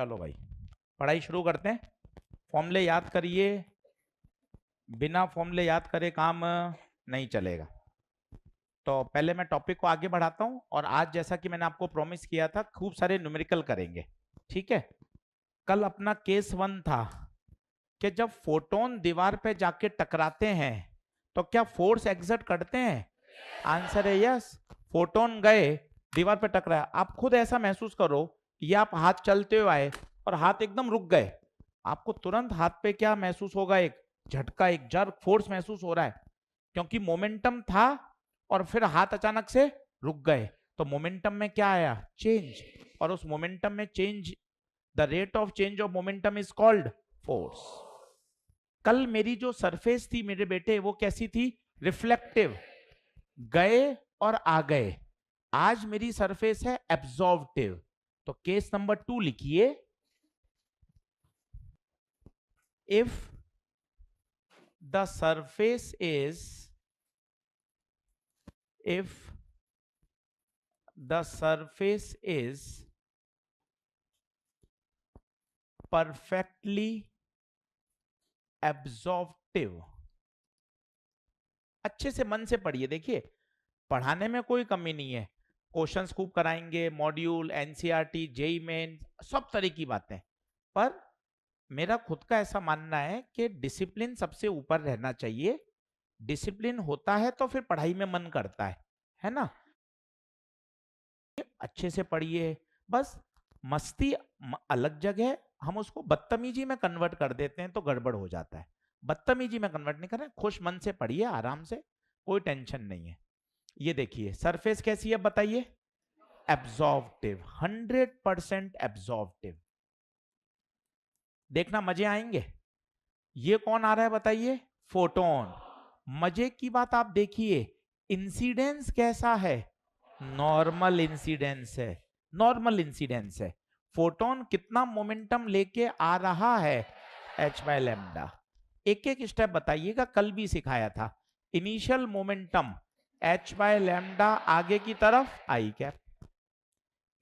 चलो भाई पढ़ाई शुरू करते हैं। फॉर्मूले याद करिए, बिना फॉर्मूले याद करे काम नहीं चलेगा। तो पहले मैं टॉपिक को आगे बढ़ाता हूं और आज जैसा कि मैंने आपको प्रॉमिस किया था खूब सारे न्यूमेरिकल करेंगे। ठीक है, कल अपना केस 1 था कि जब फोटोन दीवार पे जाके टकराते हैं तो क्या फोर्स एग्जर्ट करते हैं? आंसर है यस। फोटोन गए, दीवार पे टकराया। आप खुद ऐसा महसूस करो, ये आप हाथ चलते हुए आए और हाथ एकदम रुक गए, आपको तुरंत हाथ पे क्या महसूस होगा? एक झटका, एक जर्क फोर्स महसूस हो रहा है, क्योंकि मोमेंटम था और फिर हाथ अचानक से रुक गए। तो मोमेंटम में क्या आया? चेंज। और उस मोमेंटम में change, the rate of change of momentum is called force. कल मेरी जो सरफेस थी मेरे बेटे, वो कैसी थी? रिफ्लेक्टिव, गए और आ गए। आज मेरी सरफेस है एब्जॉर्बिव। तो केस नंबर 2 लिखिए, if the surface is perfectly absorptive। अच्छे से मन से पढ़िए। देखिए, पढ़ाने में कोई कमी नहीं है, क्वेश्चंस खूब कराएंगे, मॉड्यूल, एनसीईआरटी, जेईई मेन, सब तरह की बातें। पर मेरा खुद का ऐसा मानना है कि डिसिप्लिन सबसे ऊपर रहना चाहिए। डिसिप्लिन होता है तो फिर पढ़ाई में मन करता है ना? अच्छे से पढ़िए। बस मस्ती अलग जगह, हम उसको बदतमीजी में कन्वर्ट कर देते हैं तो गड़बड़ हो जाता है। बदतमीजी में कन्वर्ट नहीं कर रहे, खुश मन से पढ़िए, आराम से, कोई टेंशन नहीं है। ये देखिए सरफेस कैसी है बताइए? एब्जॉर्बिव, 100% एब्जॉर्बिव। देखना मजे आएंगे। ये कौन आ रहा है बताइए? फोटोन। मजे की बात आप देखिए, इंसिडेंस कैसा है? नॉर्मल इंसिडेंस है, नॉर्मल इंसिडेंस है। फोटोन कितना मोमेंटम लेके आ रहा है? h by lambda. एक एक स्टेप बताइएगा, कल भी सिखाया था। Initial momentum h by lambda, आगे की तरफ आई कैप।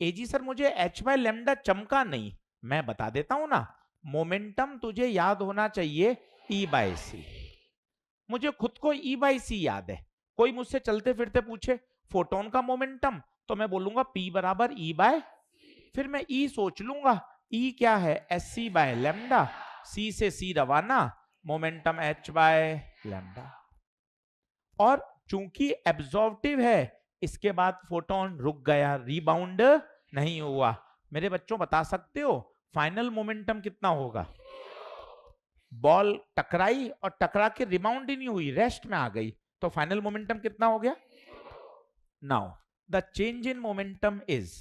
एजी सर मुझे h बाय लैम्डा चमका नहीं, मैं बता देता हूं ना। मोमेंटम तुझे याद होना चाहिए E बाय सी। मुझे खुद को E बाय सी याद है। कोई मुझसे चलते फिरते पूछे फोटोन का मोमेंटम, तो मैं बोलूंगा P बराबर E बाय, फिर मैं E सोच लूंगा, E क्या है? SC बाय लैम्डा, C से C रवाना, मोमेंटम H बाय लैम्डा। और चूंकि एब्जॉर्बिव है, इसके बाद फोटोन रुक गया, रीबाउंड नहीं हुआ। मेरे बच्चों बता सकते हो फाइनल मोमेंटम कितना होगा? बॉल टकराई और टकरा के रिबाउंड ही नहीं हुई, रेस्ट में आ गई, तो फाइनल मोमेंटम कितना हो गया? Now the change in momentum is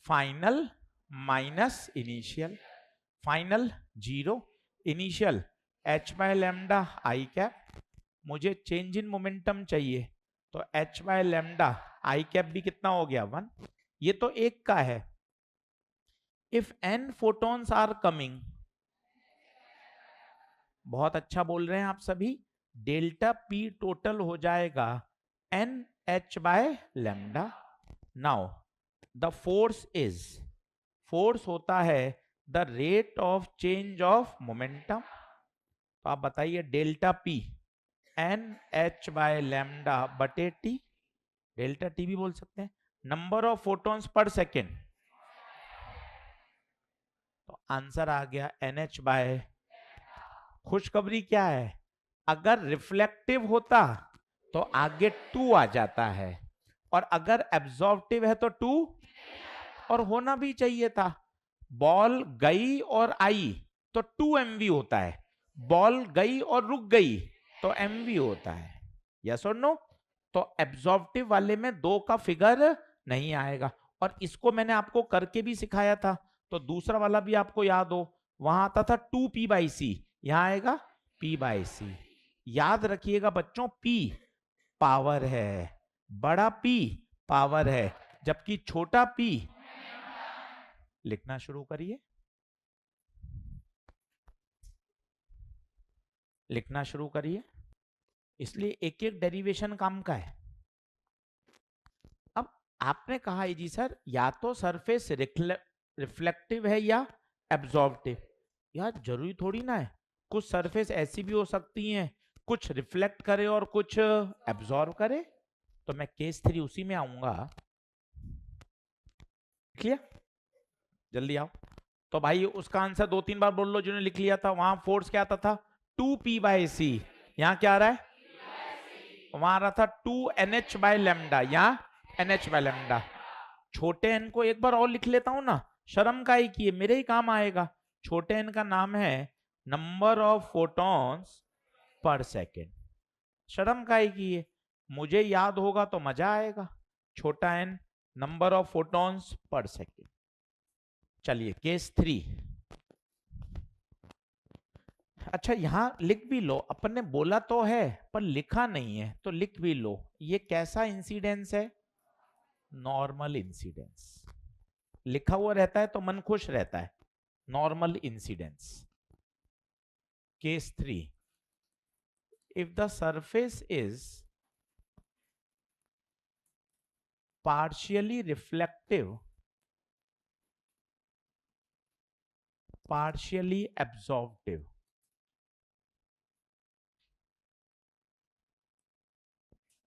final minus initial. Final 0, initial h by lambda I cap. मुझे चेंज इन मोमेंटम चाहिए, तो h by lambda I cap भी कितना हो गया? 1। ये तो एक का है। If n photons are coming, बहुत अच्छा बोल रहे हैं आप सभी, डेल्टा p टोटल हो जाएगा n h by lambda. Now the force is, force होता है the rate of change of momentum. तो आप बताइए delta p N H by lambda बटे टी, डेल्टा टी भी बोल सकते हैं, number of photons per second. तो आंसर आ गया एन एच बाय। खुशखबरी क्या है? अगर रिफ्लेक्टिव होता तो आगे 2 आ जाता है, और अगर एब्जॉर्बिव है तो 2, और होना भी चाहिए था। बॉल गई और आई तो 2 mv होता है, बॉल गई और रुक गई तो mv होता है। यस और नो? तो एब्जॉर्बिव वाले में 2 का फिगर नहीं आएगा, और इसको मैंने आपको करके भी सिखाया था। तो दूसरा वाला भी आपको याद हो, वहां आता था 2p बाई सी, यहां आएगा p बाई सी। याद रखिएगा बच्चों, p पावर है, बड़ा p पावर है, जबकि छोटा p। लिखना शुरू करिए, लिखना शुरू करिए। इसलिए एक एक डेरिवेशन काम का है। अब आपने कहा जी सर या तो सरफेस रिफ्लेक्टिव है या एब्जॉर्प्टिव। यार जरूरी थोड़ी ना है, कुछ सरफेस ऐसी भी हो सकती हैं कुछ रिफ्लेक्ट करे और कुछ एब्जॉर्ब करे। तो मैं केस 3 उसी में आऊंगा। क्लियर? जल्दी आओ। तो भाई उसका आंसर 2-3 बार बोल लो जिन्होंने लिख लिया था। वहां फोर्स क्या आता था 2p/c, यहाँ क्या आ रहा है वहां आ रहा था 2nh/λ, यहाँ nh/λ। छोटे n को एक बार और लिख लेता हूं ना, शर्म का ही किए मेरे ही काम आएगा। छोटे n का नाम है number of photons per second. शर्म का ही किए, मुझे याद होगा तो मजा आएगा। छोटा n number of photons per second. चलिए केस 3। अच्छा यहां लिख भी लो, अपन ने बोला तो है पर लिखा नहीं है तो लिख भी लो। ये कैसा इंसिडेंस है? Normal incidence. लिखा हुआ रहता है तो मन खुश रहता है। Normal incidence. Case 3, if the surface is partially reflective, partially absorptive,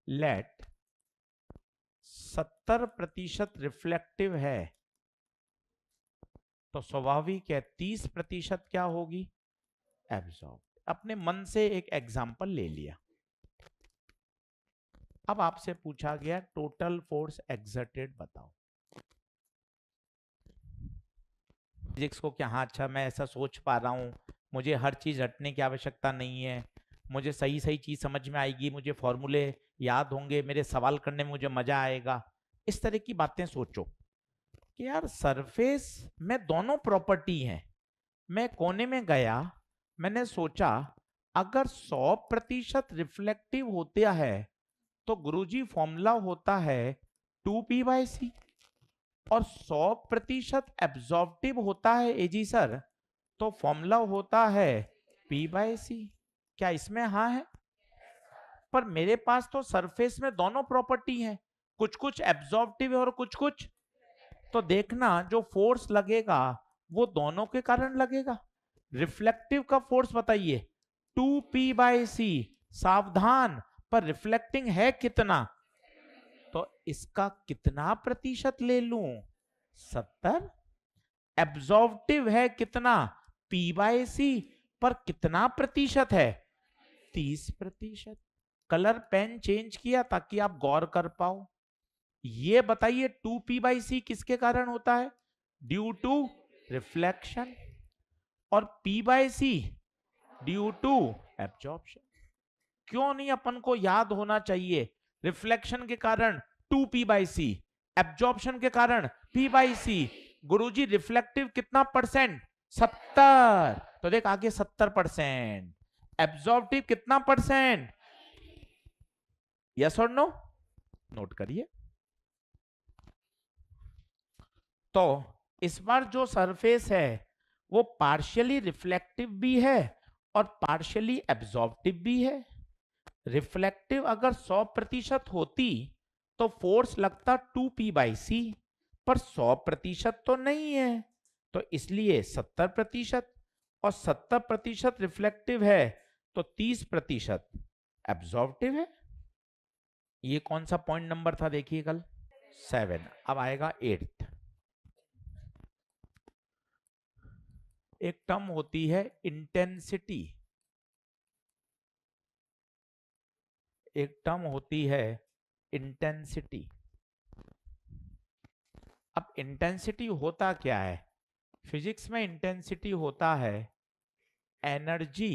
let 70% reflective है तो स्वाभाविक है 30% क्या होगी एब्जॉर्ब। अपने मन से एक एग्जांपल ले लिया। अब आपसे पूछा गया टोटल फोर्स एक्सर्टेड बताओ। फिजिक्स को क्या, हाँ अच्छा मैं ऐसा सोच पा रहा हूँ, मुझे हर चीज रटने की आवश्यकता नहीं है, मुझे सही सही चीज समझ में आएगी, मुझे फॉर्मूले याद होंगे, मेरे सवाल करने में मुझे मजा आएगा। इस तरह की बातें सोचो कि यार सरफेस में दोनों प्रॉपर्टी हैं। मैं कोने में गया, मैंने सोचा अगर 100% रिफ्लेक्टिव होता है तो गुरुजी फॉर्मूला होता है 2p/c, और 100% एब्जॉर्प्टिव होता है एजी सर तो फॉर्मूला होता है p/c। क्या इसमें हाँ है? पर मेरे पास तो सरफेस में दोनों प्रॉपर्टी है, कुछ कुछ एब्जॉर्प्टिव है और कुछ कुछ, तो देखना जो फोर्स लगेगा वो दोनों के कारण लगेगा। रिफ्लेक्टिव का फोर्स बताइए 2p/c, सावधान पर रिफ्लेक्टिंग है कितना, तो इसका कितना प्रतिशत ले लूं 70। एब्जॉर्प्टिव है कितना p/c, पर कितना प्रतिशत है 30%। कलर पेन चेंज किया ताकि आप गौर कर पाओ। ये बताइए 2p/c किसके कारण होता है ड्यू टू रिफ्लेक्शन, और p/c ड्यू टू एब्जॉर्प्शन। क्यों नहीं अपन को याद होना चाहिए रिफ्लेक्शन के कारण 2p/c, एब्जॉर्प्शन के कारण p/c। गुरुजी रिफ्लेक्टिव कितना परसेंट 70, तो देख आगे 70%। एब्जॉर्प्टिव कितना परसेंट, यस और नो, नोट करिए। तो इस बार जो सरफेस है वो पार्शियली रिफ्लेक्टिव भी है और पार्शियली एब्जॉर्प्टिव भी है। रिफ्लेक्टिव अगर 100% होती तो फोर्स लगता 2p/c, पर 100% तो नहीं है तो इसलिए 70%, और 70% रिफ्लेक्टिव है तो 30% एब्जॉर्प्टिव है। ये कौन सा पॉइंट नंबर था देखिए कल 7। अब आएगा 8th। एक टर्म होती है इंटेंसिटी, एक टर्म होती है इंटेंसिटी। अब इंटेंसिटी होता क्या है, फिजिक्स में इंटेंसिटी होता है energy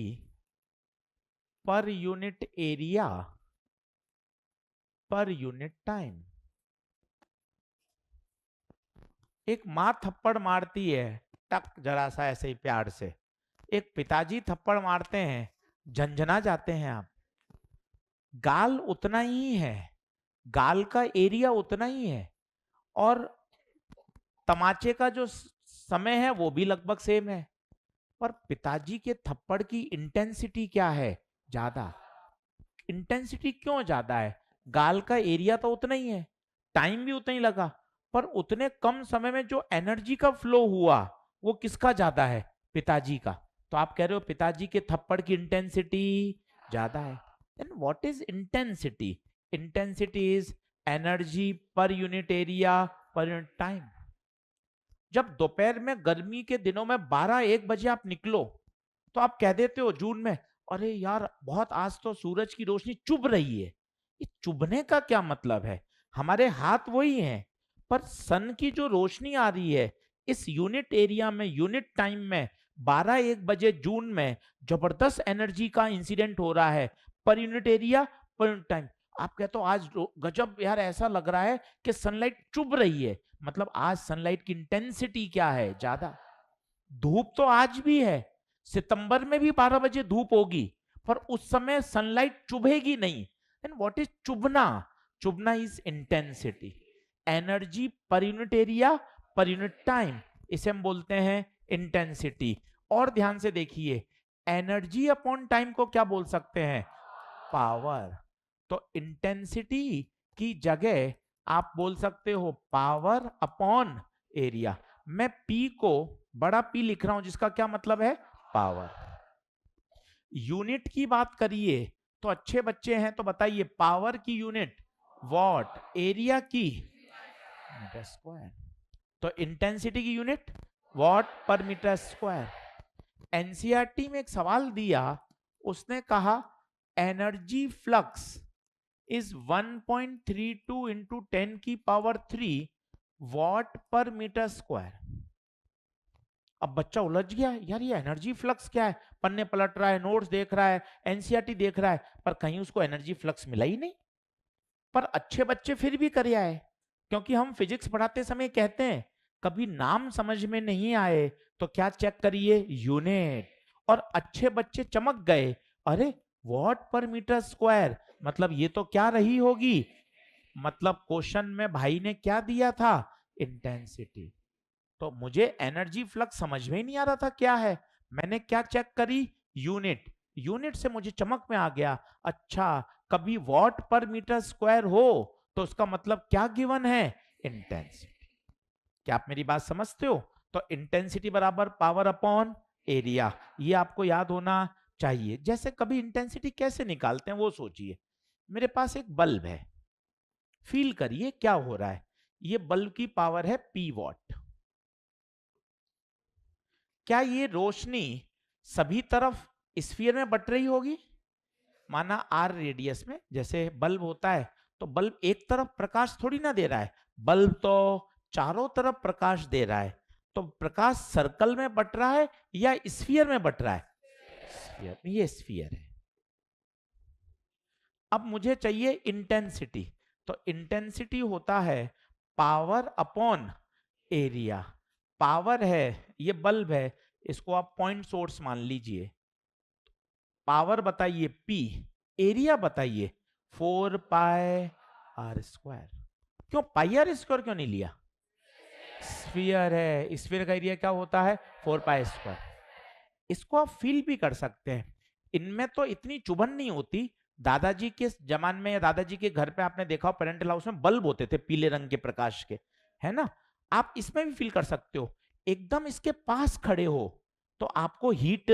per unit area per unit time. एक माँ थप्पड़ मारती है टक जरा सा ऐसे ही प्यार से, एक पिताजी थप्पड़ मारते हैं झंझना जाते हैं आप। गाल उतना ही है, गाल का एरिया उतना ही है, और तमाचे का जो समय है वो भी लगभग सेम है, पर पिताजी के थप्पड़ की इंटेंसिटी क्या है ज्यादा। इंटेंसिटी क्यों ज्यादा है, गाल का एरिया तो उतना ही है, टाइम भी उतना ही लगा, पर उतने कम समय में जो एनर्जी का फ्लो हुआ वो किसका ज्यादा है? पिताजी का। तो आप कह रहे हो पिताजी के थप्पड़ की इंटेंसिटी ज्यादा है। Then what is intensity? Intensity is energy per unit area per unit time. जब दोपहर में गर्मी के दिनों में 12-1 बजे आप निकलो तो आप कह देते हो जून में, अरे यार बहुत आज तो सूरज की रोशनी चुभ रही है। ये चुभने का क्या मतलब है? हमारे हाथ वही हैं, पर सन की जो रोशनी आ रही है इस यूनिट एरिया में, यूनिट टाइम में, 12-1 बजे जून में जबरदस्त एनर्जी का इंसिडेंट हो रहा है पर unit area per unit time. आप कहते हो आज गजब यार, ऐसा लग रहा है कि सनलाइट चुभ रही है, मतलब आज सनलाइट की इंटेंसिटी क्या है? ज्यादा। धूप तो आज भी है, सितंबर में भी 12 बजे धूप होगी, पर उस समय सनलाइट चुभेगी नहीं। एंड व्हाट इज चुभना? चुभना is intensity, energy per unit area per unit time, इसे हम बोलते हैं इंटेंसिटी। और ध्यान से देखिए, एनर्जी अपॉन टाइम को क्या बोल सकते हैं? पावर। तो इंटेंसिटी की जगह आप बोल सकते हो पावर अपॉन एरिया। मैं P को बड़ा P लिख रहा हूं जिसका क्या मतलब है? पावर। यूनिट की बात करिए तो अच्छे बच्चे हैं तो बताइए, पावर की यूनिट वॉट, एरिया की मीटर स्क्वायर। तो इंटेंसिटी की यूनिट वॉट पर मीटर स्क्वायर। एनसीईआरटी में एक सवाल दिया, उसने कहा एनर्जी फ्लक्स इज 1.32 इंटू 10 की पावर 3 वॉट पर मीटर स्क्वायर। अब बच्चा उलझ गया, यार ये एनर्जी फ्लक्स क्या है? पन्ने पलट रहा है, नोट्स देख रहा है, एनसीईआरटी देख रहा है, पर कहीं उसको एनर्जी फ्लक्स मिला ही नहीं। पर अच्छे बच्चे फिर भी कर आए, क्योंकि हम फिजिक्स पढ़ाते समय कहते हैं कभी नाम समझ में नहीं आए तो क्या चेक करिए? यूनिट। और अच्छे बच्चे चमक गए, अरे वॉट पर मीटर स्क्वायर, मतलब ये तो क्या रही होगी? मतलब क्वेश्चन में भाई ने क्या दिया था? इंटेंसिटी। तो मुझे एनर्जी फ्लक्स समझ में ही नहीं आ रहा था क्या है, मैंने क्या चेक करी? यूनिट। यूनिट से मुझे चमक में आ गया, अच्छा कभी वॉट पर मीटर स्क्वायर हो तो उसका मतलब क्या गिवन है? इंटेंसिटी। क्या आप मेरी बात समझते हो? तो इंटेंसिटी बराबर पावर अपॉन एरिया, ये आपको याद होना चाहिए। जैसे कभी इंटेंसिटी कैसे निकालते हैं वो सोचिए। मेरे पास एक बल्ब है, फील करिए क्या हो रहा है। ये बल्ब की पावर है P वॉट। क्या ये रोशनी सभी तरफ स्फीयर में बट रही होगी? माना आर रेडियस में, जैसे बल्ब होता है तो बल्ब एक तरफ प्रकाश थोड़ी ना दे रहा है, बल्ब तो चारों तरफ प्रकाश दे रहा है। तो प्रकाश सर्कल में बट रहा है या स्फीयर में बट रहा है? स्फीयर। ये स्फीयर है। अब मुझे चाहिए इंटेंसिटी, तो इंटेंसिटी होता है पावर अपॉन एरिया। पावर है, ये बल्ब है, इसको आप पॉइंट सोर्स मान लीजिए। पावर बताइए P, एरिया बताइए 4 पाई आर स्क्वायर। क्यों पाई आर स्क्वायर क्यों नहीं लिया? स्फीयर है, स्फीयर का एरिया क्या होता है? 4 पाई स्क्वायर। इसको आप फील भी कर सकते हैं, इनमें तो इतनी चुभन नहीं होती। दादाजी के जमाने में या दादाजी के घर पे आपने देखा हो पेरेंटल हाउस में बल्ब होते थे पीले रंग के प्रकाश के, है ना? आप इसमें भी फील कर सकते हो, एकदम इसके पास खड़े हो तो आपको हीट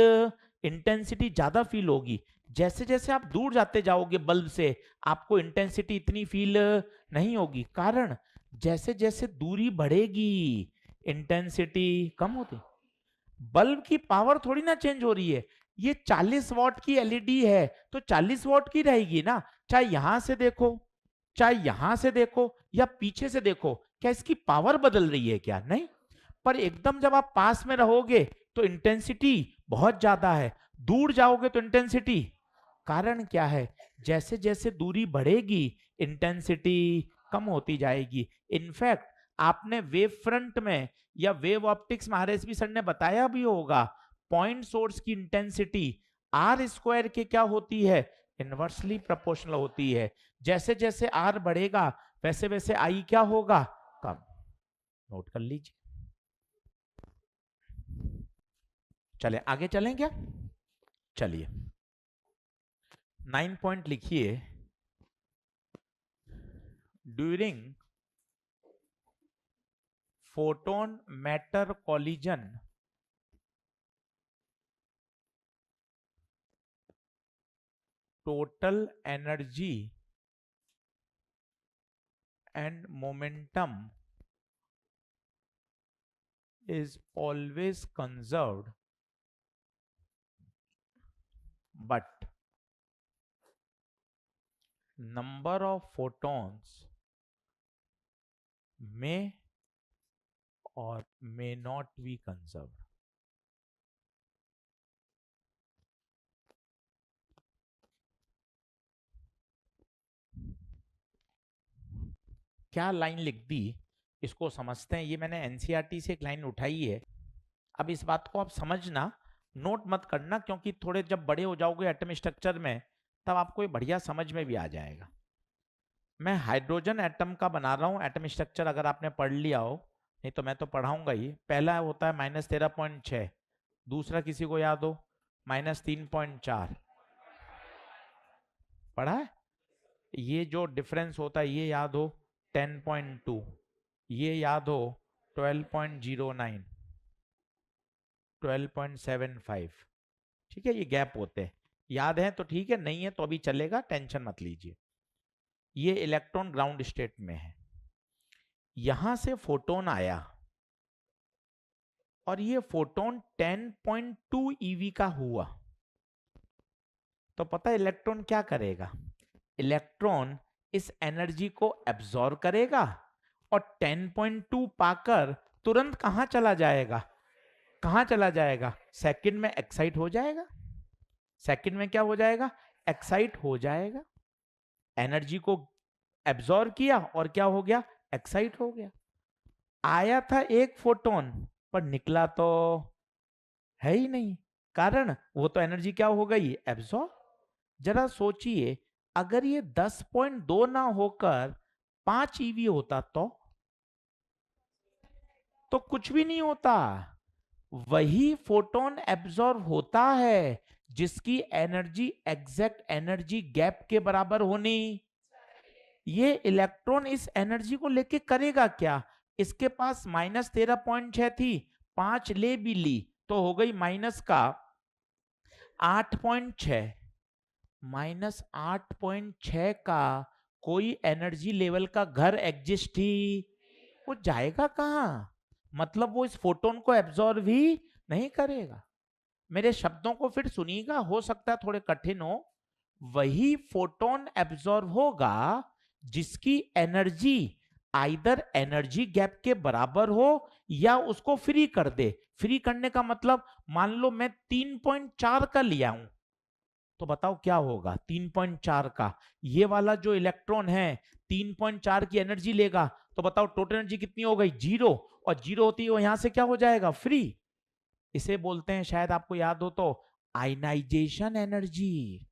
इंटेंसिटी ज्यादा फील होगी। जैसे जैसे आप दूर जाते जाओगे बल्ब से आपको इंटेंसिटी इतनी फील नहीं होगी, कारण जैसे जैसे दूरी बढ़ेगी इंटेंसिटी कम होती। बल्ब की पावर थोड़ी ना चेंज हो रही है, ये 40 वॉट की एलईडी है तो 40 वॉट की रहेगी ना, चाहे यहां से देखो, चाहे यहां से देखो या पीछे से देखो, क्या इसकी पावर बदल रही है? क्या नहीं। पर एकदम जब आप पास में रहोगे तो इंटेंसिटी बहुत ज्यादा है, दूर जाओगे तो इंटेंसिटी, कारण क्या है? जैसे जैसे दूरी बढ़ेगी इंटेंसिटी कम होती जाएगी। इनफैक्ट आपने वेव फ्रंट में या वेव ऑप्टिक्स में आरएसबी सर ने बताया भी होगा, पॉइंट सोर्स की इंटेंसिटी आर स्क्वायर के क्या होती है? इनवर्सली प्रोपोर्शनल होती है। जैसे जैसे आर बढ़ेगा वैसे वैसे आई क्या होगा? कम। नोट कर लीजिए। चले आगे चलें क्या? चलिए 9 पॉइंट लिखिए। During photon matter collision total energy and momentum is always conserved, but number of photons may or may not be conserved. क्या लाइन लिख दी, इसको समझते हैं। ये मैंने एनसीईआरटी से एक लाइन उठाई है। अब इस बात को आप समझना, नोट मत करना, क्योंकि थोड़े जब बड़े हो जाओगे एटम स्ट्रक्चर में तब आपको ये बढ़िया समझ में भी आ जाएगा। मैं हाइड्रोजन एटम का बना रहा हूं एटम स्ट्रक्चर, अगर आपने पढ़ लिया हो, नहीं तो मैं तो पढ़ाऊंगा ही। पहला होता है -13.6, दूसरा किसी को याद हो -3.4, पढ़ा है? ये जो डिफरेंस होता है ये याद हो 10.2, ये याद हो 12.09, 12.75, ठीक है? ये गैप होते हैं, याद है तो ठीक है, नहीं है तो अभी चलेगा, टेंशन मत लीजिए। ये इलेक्ट्रॉन ग्राउंड स्टेट में है, यहां से फोटोन आया और ये फोटोन 10.2 eV का हुआ, तो पता है इलेक्ट्रॉन क्या करेगा? इलेक्ट्रॉन इस एनर्जी को एब्जॉर्ब करेगा और 10.2 पाकर तुरंत कहां चला जाएगा? कहां चला जाएगा? सेकंड में एक्साइट हो जाएगा। सेकंड में क्या हो जाएगा? एक्साइट हो जाएगा। एनर्जी को एब्जॉर्ब किया और क्या हो गया? एक्साइट हो गया। आया था एक फोटोन पर निकला तो है ही नहीं, कारण वो तो एनर्जी क्या हो गई? एब्जॉर्ब। जरा सोचिए, अगर ये 10.2 ना होकर 5 ईवी होता तो कुछ भी नहीं होता। वही फोटोन एब्जॉर्ब होता है जिसकी एनर्जी एग्जैक्ट एनर्जी गैप के बराबर होनी। ये इलेक्ट्रॉन इस एनर्जी को लेके करेगा क्या? इसके पास -13.6 थी, 5 ले भी ली तो हो गई माइनस का 8.6, -8.6 का कोई एनर्जी लेवल का घर एग्जिस्ट ही, वो जाएगा कहां? मतलब वो इस फोटोन को एब्जॉर्ब ही नहीं करेगा। मेरे शब्दों को फिर सुनिएगा, हो सकता है थोड़े कठिन हो। वही फोटोन एब्जॉर्ब होगा जिसकी एनर्जी आइदर एनर्जी गैप के बराबर हो या उसको फ्री कर दे। फ्री करने का मतलब, मान लो मैं 3.4 का लिया हूं, तो बताओ क्या होगा? 3.4 का ये वाला जो इलेक्ट्रॉन है 3.4 की एनर्जी लेगा, तो बताओ टोटल एनर्जी कितनी हो गई? 0, और 0 होती है यहां से क्या हो जाएगा? फ्री। इसे बोलते हैं, शायद आपको याद हो तो, आयनाइजेशन एनर्जी।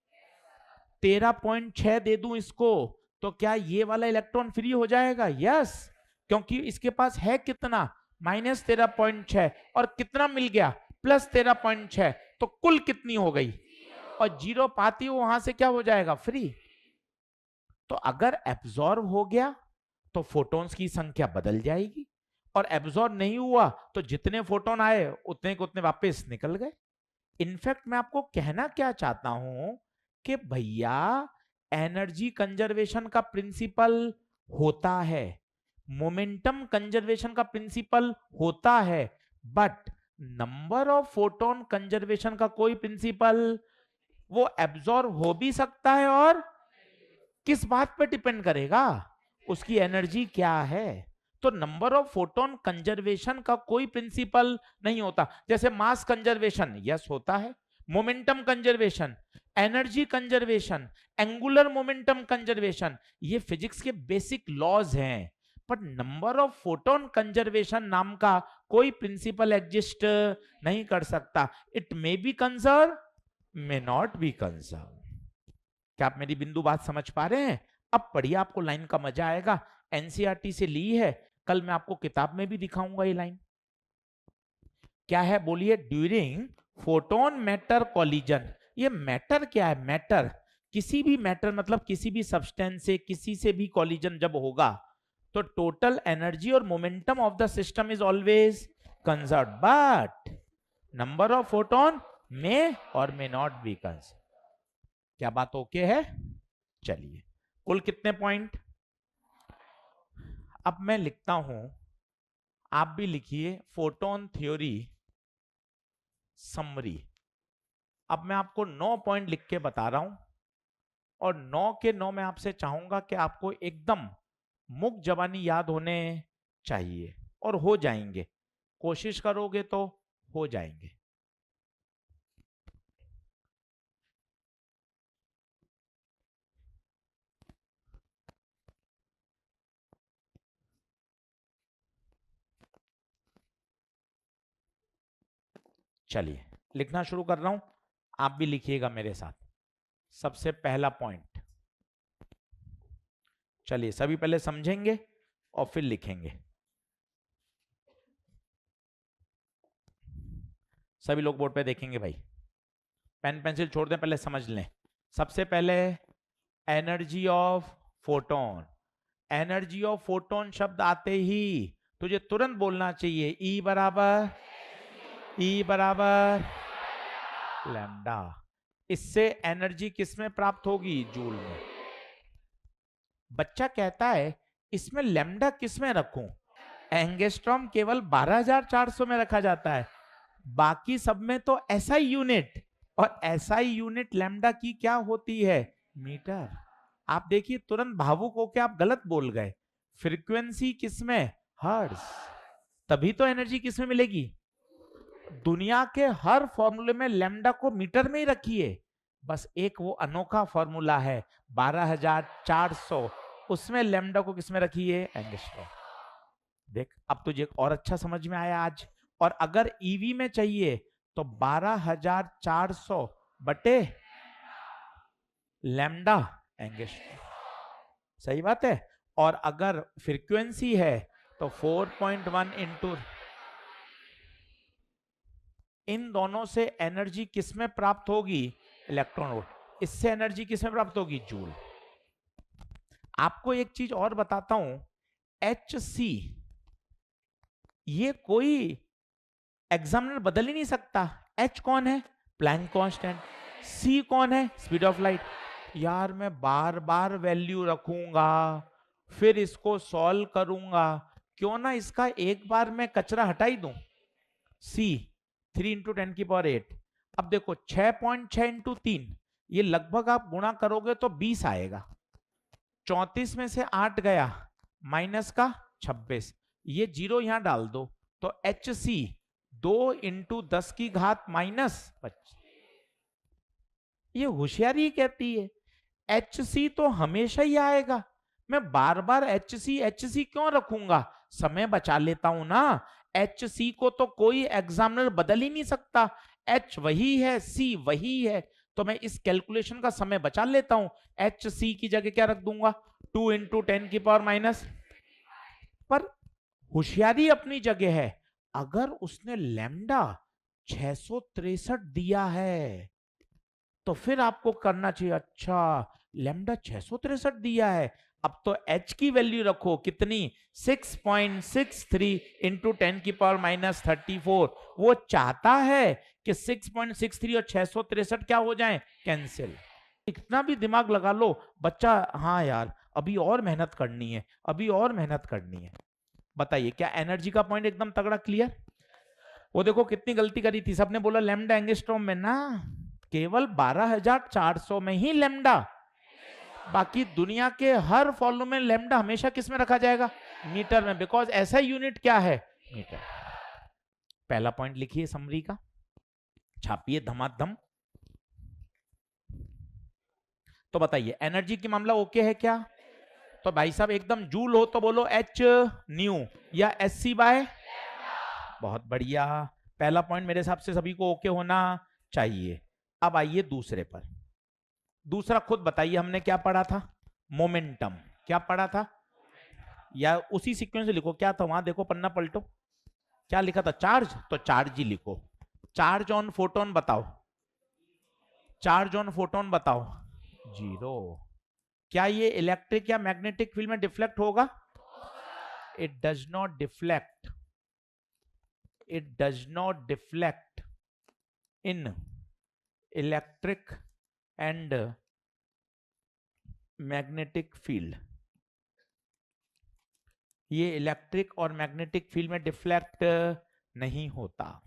13.6 दे दूं इसको तो क्या ये वाला इलेक्ट्रॉन फ्री हो जाएगा? यस, क्योंकि इसके पास है कितना? -13.6, और कितना मिल गया? +13.6, तो कुल कितनी हो गई? और 0 पाती हो वहां से क्या हो जाएगा? फ्री। तो अगर एब्जॉर्ब हो गया तो फोटॉन्स की संख्या बदल जाएगी, और एब्जॉर्ब नहीं हुआ तो जितने फोटोन आए उतने को उतने वापस निकल गए। इनफैक्ट मैं आपको कहना क्या चाहता हूं कि भैया एनर्जी कंजर्वेशन का प्रिंसिपल होता है, मोमेंटम कंजर्वेशन का प्रिंसिपल होता है, but number of photon conservation का कोई प्रिंसिपल, वो एब्जॉर्ब हो भी सकता है, और किस बात पे डिपेंड करेगा? उसकी एनर्जी क्या है। तो नंबर ऑफ फोटोन कंजर्वेशन का कोई प्रिंसिपल नहीं होता। जैसे मास कंजर्वेशन यस होता है, momentum conservation, energy conservation, angular momentum conservation, ये फिजिक्स के बेसिक लॉज हैं, but number of photon conservation नाम का कोई प्रिंसिपल एग्जिस्ट नहीं कर सकता। It may be conserve, may not be conserve. क्या आप मेरी बिंदु बात समझ पा रहे हैं? अब पढ़िए, आपको लाइन का मजा आएगा। एनसीईआरटी से ली है, कल मैं आपको किताब में भी दिखाऊंगा ये लाइन। क्या है बोलिए? During photon matter collision. ये मैटर क्या है? मैटर, किसी भी मैटर मतलब किसी भी सब्सटेंस से किसी से भी कॉलिजन जब होगा तो टोटल एनर्जी और momentum of the system is always conserve, but number of photon may और मे नॉट बी कंजर्व। क्या बात ओके है? चलिए, कुल कितने पॉइंट? अब मैं लिखता हूं, आप भी लिखिए, फोटोन थ्योरी समरी। अब मैं आपको 9 पॉइंट लिख के बता रहा हूं, और 9 के 9 मैं आपसे चाहूंगा कि आपको एकदम मुख जबानी याद होने चाहिए, और हो जाएंगे, कोशिश करोगे तो हो जाएंगे। चलिए, लिखना शुरू कर रहा हूं, आप भी लिखिएगा मेरे साथ। सबसे पहला पॉइंट, चलिए सभी पहले समझेंगे और फिर लिखेंगे। सभी लोग बोर्ड पे देखेंगे भाई, पेन पेंसिल छोड़ दें, पहले समझ लें। सबसे पहले energy of photon. Energy of photon शब्द आते ही तुझे तुरंत बोलना चाहिए E बराबर लैम्डा। इससे एनर्जी किसमें प्राप्त होगी? जूल में। बच्चा कहता है इसमें लैम्डा किसमें रखूं? एंगस्ट्रॉम केवल 12,400 में रखा जाता है, बाकी सब में तो एसआई यूनिट, और एसआई यूनिट लैम्डा की क्या होती है? मीटर। आप देखिए तुरंत भावुक होकर आप गलत बोल गए। फ्रीक्वेंसी किसमें? हर्ट्ज। तभी तो एनर्जी किसमें मिलेगी? दुनिया के हर फॉर्मूले में लैम्डा को मीटर में ही रखिए, बस एक वो अनोखा फॉर्मूला है 12,400, उसमें लैम्डा को किसमें रखिए? एंगस्ट्रॉम। देख, अब तुझे और अच्छा समझ में आया आज। और अगर ईवी में चाहिए तो 12,400 बटे लैम्डा एंगस्ट्रॉम। सही बात है। और अगर फ्रीक्वेंसी है तो 4.1 इंटू, इन दोनों से एनर्जी किसमें प्राप्त होगी? Electron volt. इससे एनर्जी किसमें प्राप्त होगी? जूल। आपको एक चीज और बताता हूं, Hc ये कोई एग्जामिनर बदल ही नहीं सकता। H कौन है? Planck constant. C कौन है? Speed of light. यार मैं बार बार वैल्यू रखूंगा, फिर इसको सॉल्व करूंगा, क्यों ना इसका एक बार मैं कचरा हटा ही दूं। C 3 इंटू 10 की पावर 8। अब देखो 6.6 इंटू 3, ये लगभग आप गुणा करोगे तो 20 आएगा। 34 में से 8 गया, माइनस का 26, ये जीरो यहां डाल दो, तो Hc 2 इंटू 10 की घात -25। ये होशियारी कहती है। Hc तो हमेशा ही आएगा, मैं बार बार Hc क्यों रखूंगा? समय बचा लेता हूं ना। Hc को तो कोई एग्जामिनर बदल ही नहीं सकता। H वही है, C वही है, तो मैं इस कैलकुलेशन का समय बचा लेता हूं। Hc की जगह क्या रख दूंगा? 2 इंटू 10 की पावर माइनस। पर होशियारी अपनी जगह है। अगर उसने लैम्डा 663 दिया है तो फिर आपको करना चाहिए, अच्छा लैम्डा 663 दिया है, अब तो H की वैल्यू रखो कितनी? 6.63 इंटू 10 की पावर -34। वो चाहता है कि 6.63 और 663 क्या हो जाएं? कैंसिल। इतना भी दिमाग लगा लो बच्चा, हाँ यार अभी और मेहनत करनी है, अभी और मेहनत करनी है। बताइए, क्या एनर्जी का पॉइंट एकदम तगड़ा क्लियर? वो देखो कितनी गलती करी थी, सबने बोला लैम्डा एंगस्ट्रॉम में ना, केवल 12,400 में ही लैम्डा, बाकी दुनिया के हर फॉर्मूले में लैम्डा हमेशा किस में रखा जाएगा? मीटर में, बिकॉज ऐसा यूनिट क्या है? मीटर। पहला पॉइंट लिखिए समरी का, छापिए धमाधम। तो बताइए एनर्जी की मामला ओके है क्या? तो भाई साहब एकदम जूल हो तो बोलो H न्यू या SC बाय। बहुत बढ़िया, पहला पॉइंट मेरे हिसाब से सभी को ओके होना चाहिए। अब आइए दूसरे पर। दूसरा खुद बताइए हमने क्या पढ़ा था? मोमेंटम। क्या पढ़ा था? या उसी सीक्वेंस से लिखो, क्या था वहां देखो, पन्ना पलटो, क्या लिखा था? चार्ज, तो चार्ज ही लिखो। चार्ज ऑन फोटोन बताओ, चार्ज ऑन फोटोन बताओ, 0। क्या ये इलेक्ट्रिक या मैग्नेटिक फील्ड में डिफ्लेक्ट होगा? It does not deflect, it does not deflect in electric and magnetic field, ये इलेक्ट्रिक और मैग्नेटिक फील्ड में डिफ्लेक्ट नहीं होता।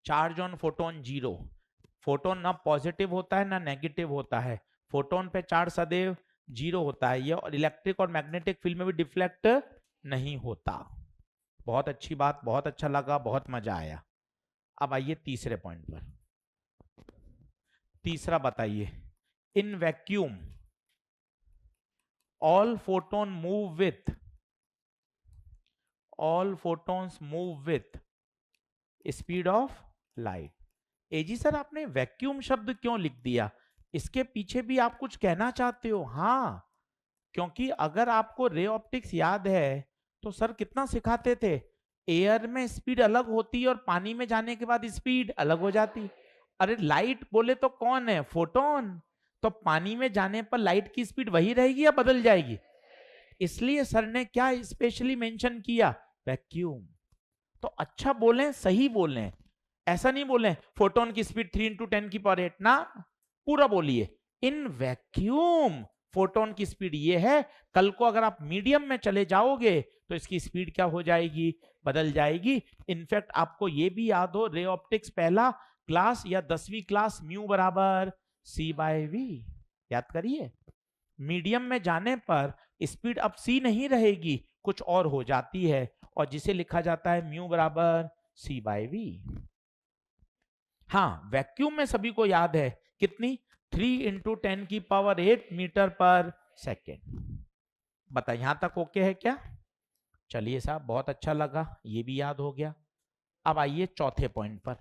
चार्ज ऑन फोटोन 0, फोटोन ना पॉजिटिव होता है ना नेगेटिव होता है, फोटोन पे चार्ज सदैव 0 होता है ये, और इलेक्ट्रिक और मैग्नेटिक फील्ड में भी डिफ्लेक्ट नहीं होता। बहुत अच्छी बात, बहुत अच्छा लगा, बहुत मजा आया। अब आइए तीसरे पॉइंट पर। तीसरा बताइए, in vacuum all photon move with, all photons move with speed of light। AG sir आपने वैक्यूम शब्द क्यों लिख दिया, इसके पीछे भी आप कुछ कहना चाहते हो? हाँ, क्योंकि अगर आपको रे ऑप्टिक्स याद है तो सर कितना सिखाते थे, एयर में स्पीड अलग होती है और पानी में जाने के बाद स्पीड अलग हो जाती। अरे लाइट बोले तो कौन है, फोटोन, तो पानी में जाने पर लाइट की स्पीड वही रहेगी या बदल जाएगी? इसलिए सर ने क्या स्पेशली मेंशन किया, वैक्यूम। तो अच्छा बोलें, सही बोलें, ऐसा नहीं बोलें फोटोन की स्पीड 3 × 10⁸ ना, पूरा बोलिए इन वैक्यूम फोटोन की स्पीड ये है। कल को अगर आप मीडियम में चले जाओगे तो इसकी स्पीड क्या हो जाएगी, बदल जाएगी। इनफैक्ट आपको ये भी याद हो, रे ऑप्टिक्स पहला क्लास या 10वीं क्लास म्यू बराबर c/v, याद करिए। मीडियम में जाने पर स्पीड अब c नहीं रहेगी, कुछ और हो जाती है, और जिसे लिखा जाता है म्यू बराबर c/v। हाँ, वैक्यूम में सभी को याद है कितनी, 3 × 10⁸ मीटर पर सेकेंड। बता यहां तक ओके है क्या? चलिए साहब, बहुत अच्छा लगा, ये भी याद हो गया। अब आइए चौथे पॉइंट पर,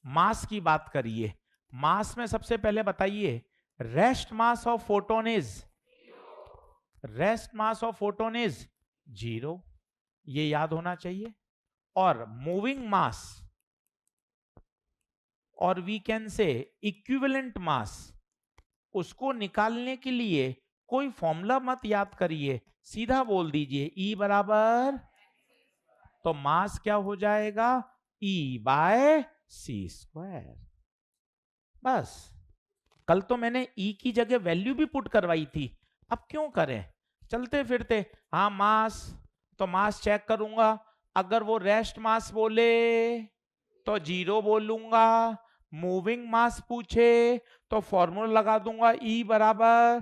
मास की बात करिए। मास में सबसे पहले बताइए, rest mass of photon is, rest mass of photon is 0, ये याद होना चाहिए। और मूविंग मास, और we can say equivalent mass, उसको निकालने के लिए कोई फॉर्मूला मत याद करिए, सीधा बोल दीजिए E बराबर, तो मास क्या हो जाएगा, E/c²। बस, कल तो मैंने E की जगह वैल्यू भी पुट करवाई थी, अब क्यों करें, चलते फिरते। हाँ मास, तो मास चेक करूंगा, अगर वो रेस्ट मास बोले तो 0 बोलूंगा, मूविंग मास पूछे तो फॉर्मूला लगा दूंगा E बराबर।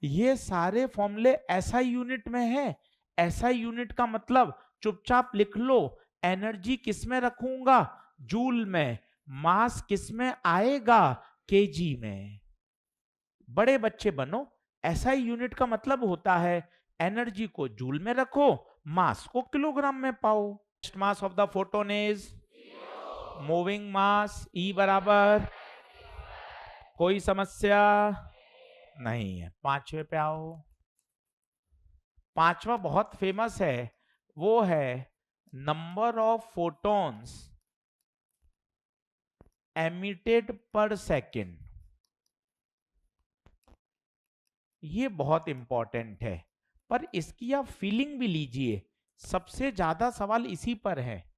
ये सारे फॉर्मूले SI यूनिट में है। SI यूनिट का मतलब चुपचाप लिख लो, एनर्जी किस में रखूंगा, जूल में, मास किस में आएगा, केजी में। बड़े बच्चे बनो, SI यूनिट का मतलब होता है एनर्जी को जूल में रखो, मास को किलोग्राम में पाओ। Mass of the photon is, moving mass E बराबर, कोई समस्या नहीं है। पांचवे पे आओ। पांचवा बहुत फेमस है, वो है नंबर ऑफ फोटॉन्स एमिटेड पर सेकेंड। ये बहुत इंपॉर्टेंट है, पर इसकी आप फीलिंग भी लीजिए, सबसे ज्यादा सवाल इसी पर है।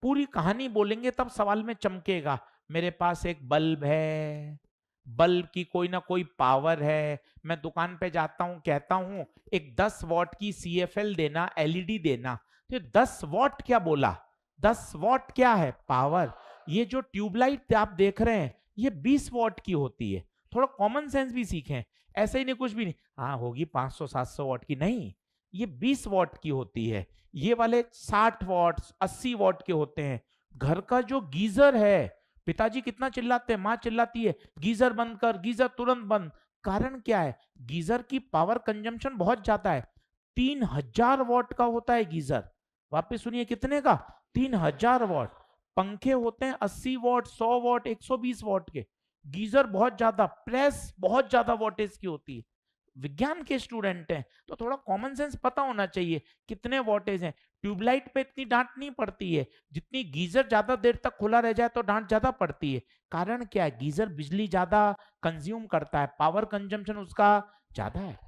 पूरी कहानी बोलेंगे तब सवाल में चमकेगा। मेरे पास एक बल्ब है, बल्ब की कोई ना कोई पावर है, मैं दुकान पे जाता हूं, कहता हूं एक 10 वॉट की CFL देना, LED देना, तो 10 वॉट क्या बोला, 10 वॉट क्या है, पावर। ये जो ट्यूबलाइट आप देख रहे हैं ये 20 वॉट की होती है, थोड़ा कॉमन सेंस भी सीखें, ऐसे ही नहीं कुछ भी नहीं, हाँ होगी 500-700 वॉट की, नहीं, ये 20 वॉट की होती है। ये वाले 60 वॉट 80 वॉट के होते हैं। घर का जो गीजर है, पिताजी कितना चिल्लाते हैं, माँ चिल्लाती है गीजर बंद कर, गीजर तुरंत बंद। कारण क्या है, गीजर की पावर कंजम्पशन बहुत ज्यादा है, 3000 वॉट का होता है गीजर। वापस सुनिए, कितने का, 3000 वॉट। पंखे होते हैं 80 वॉट, 100 वॉट, 120 वॉट के। गीजर बहुत ज्यादा, प्रेस बहुत ज्यादा वॉटेज की होती है। विज्ञान के स्टूडेंट हैं तो थोड़ा कॉमन सेंस पता होना चाहिए कितने वॉटेज हैं। ट्यूबलाइट पे इतनी डांट नहीं पड़ती है जितनी गीजर ज्यादा देर तक खुला रह जाए तो डांट ज्यादा पड़ती है। कारण क्या है, गीजर बिजली ज्यादा कंज्यूम करता है, पावर कंजम्पशन उसका ज्यादा है।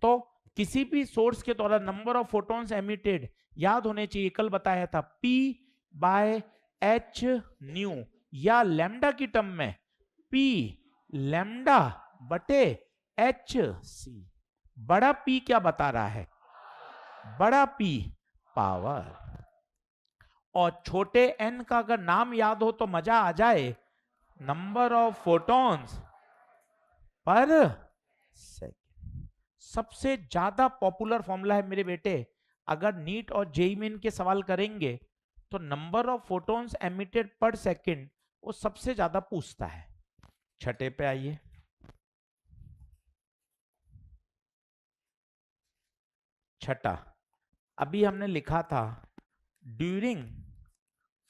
तो किसी भी सोर्स के द्वारा नंबर ऑफ फोटॉन्स एमिटेड याद होने चाहिए, कल बताया था P/h न्यू, या लैम्डा की टर्म में पी लैम्डा बटे एच सी। बड़ा पी क्या बता रहा है? बड़ा पी पावर। और छोटे एन का अगर नाम याद हो तो मजा आ जाए, number of photons per second. सबसे ज्यादा पॉपुलर फॉर्मूला है मेरे बेटे। अगर नीट और जेईई मेन के सवाल करेंगे तो नंबर ऑफ फोटॉन्स एमिटेड पर सेकेंड वो सबसे ज्यादा पूछता है। छठे पे आइए। छठा, अभी हमने लिखा था ड्यूरिंग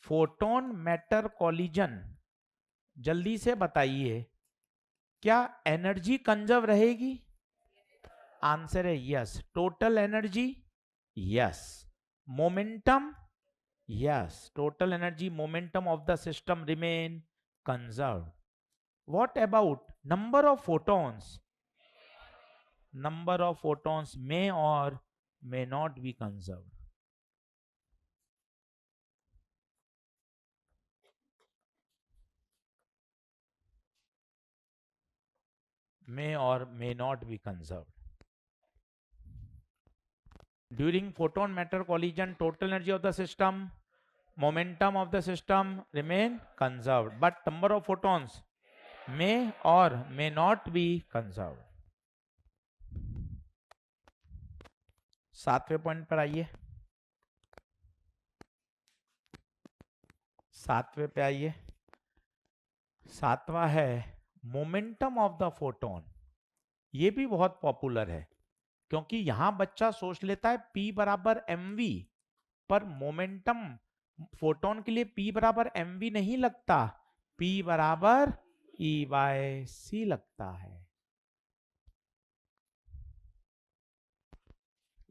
फोटोन मैटर कॉलिजन, जल्दी से बताइए क्या एनर्जी कंजर्व रहेगी? आंसर है yes. Total energy yes. Momentum yes. Total energy momentum of the system remain conserve. What about number of photons? Number of photons may और may not be conserved. May or may not be conserved. During photon matter collision, total energy of the system, momentum of the system remain conserved, but number of photons may or may not be conserved. सातवें point पर आइए। सातवें पे आइए। सातवां है momentum of the photon. ये भी बहुत पॉपुलर है क्योंकि यहां बच्चा सोच लेता है P बराबर mv, पर मोमेंटम फोटोन के लिए P बराबर mv नहीं लगता, P बराबर E/c लगता है।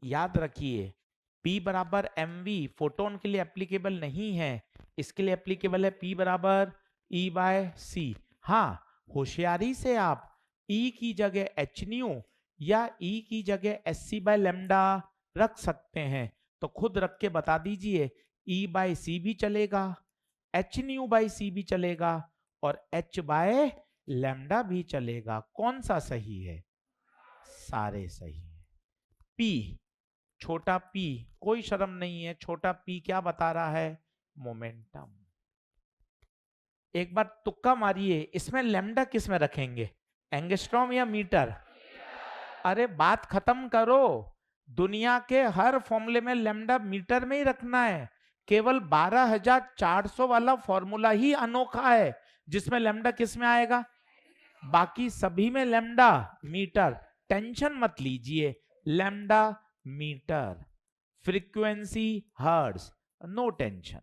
याद रखिए P बराबर mv फोटोन के लिए एप्लीकेबल नहीं है, इसके लिए एप्लीकेबल है P बराबर E/c। हाँ, होशियारी से आप E की जगह h न्यू या E की जगह sc बाय लैम्डा रख सकते हैं, तो खुद रख के बता दीजिए E/c भी चलेगा, h न्यू बाई c भी चलेगा और h बाय लैम्डा भी चलेगा। कौन सा सही है? सारे सही है। P, छोटा p, कोई शर्म नहीं है, छोटा p क्या बता रहा है? मोमेंटम। एक बार तुक्का मारिए, इसमें लैम्डा किस में रखेंगे, एंगस्ट्रॉम या मीटर? अरे बात खत्म करो, दुनिया के हर फॉर्मूले में लैम्डा मीटर में ही रखना है। केवल 12,400 वाला फॉर्मूला ही अनोखा है जिसमें लैम्डा किस में आएगा, बाकी सभी में लैम्डा मीटर। टेंशन मत लीजिए, lambda metre, frequency hertz, no tension.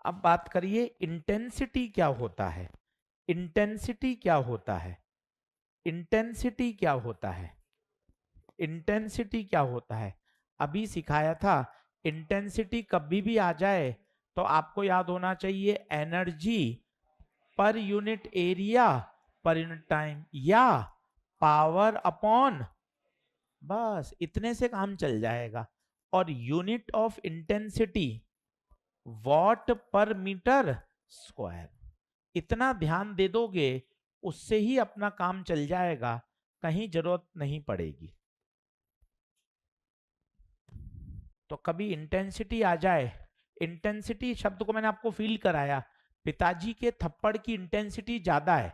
अब बात करिए इंटेंसिटी क्या होता है। इंटेंसिटी क्या होता है? इंटेंसिटी क्या होता है? इंटेंसिटी क्या होता है? अभी सिखाया था। इंटेंसिटी कभी भी आ जाए तो आपको याद होना चाहिए energy per unit area per unit time या पावर अपॉन, बस इतने से काम चल जाएगा। और यूनिट ऑफ इंटेंसिटी वॉट पर मीटर स्क्वायर, इतना ध्यान दे दोगे उससे ही अपना काम चल जाएगा, कहीं जरूरत नहीं पड़ेगी। तो कभी इंटेंसिटी आ जाए, इंटेंसिटी शब्द को मैंने आपको फील कराया, पिताजी के थप्पड़ की इंटेंसिटी ज्यादा है,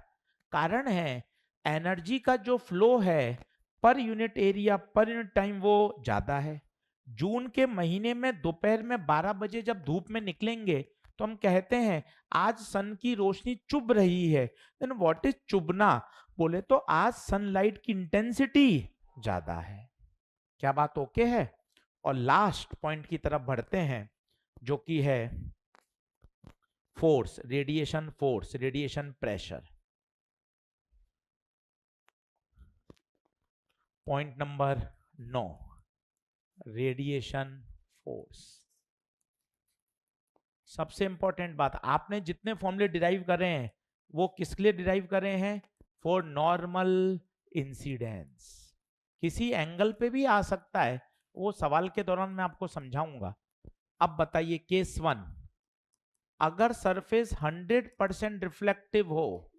कारण है एनर्जी का जो फ्लो है पर unit area per unit time वो ज्यादा है। जून के महीने में दोपहर में 12 बजे जब धूप में निकलेंगे तो हम कहते हैं आज सन की रोशनी चुभ रही है। देन व्हाट इज चुभना? बोले तो आज सनलाइट की इंटेंसिटी ज्यादा है। क्या बात ओके है? और लास्ट पॉइंट की तरफ बढ़ते हैं जो कि है force, radiation pressure. Point number 9, radiation force. सबसे इंपॉर्टेंट बात, आपने जितने फॉर्मूले डिराइव कर रहे हैं वो किसके लिए डिराइव कर रहे हैं? For normal incidence. किसी एंगल पे भी आ सकता है, वो सवाल के दौरान मैं आपको समझाऊंगा। अब बताइए केस 1, अगर सरफेस 100% रिफ्लेक्टिव हो,